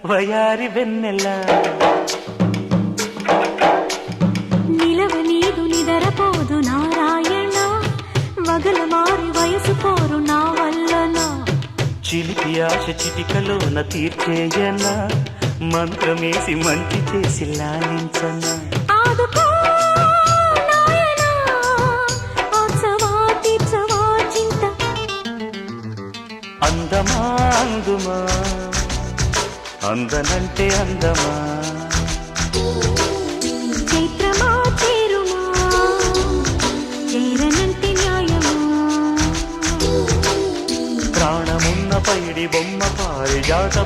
వయారి వెన్నెల నిలవ నీదు నిదరపోదు నారాయణ వగల మారి వయసు పోరు నా వల్లనా చిలిపి ఆశ చిటికలోన తీర్చేయన మంత్రమేసి మంచి చేసి లాలించన ఆదుకో నాయనా ఆచవా తీర్చవా చింత అందమా అందుమా అందనంటే అందమా చైత్రమా చేరుమా చేరనంటే న్యాయమా ప్రాణమున్న పైడి బొమ్మ పారిజాత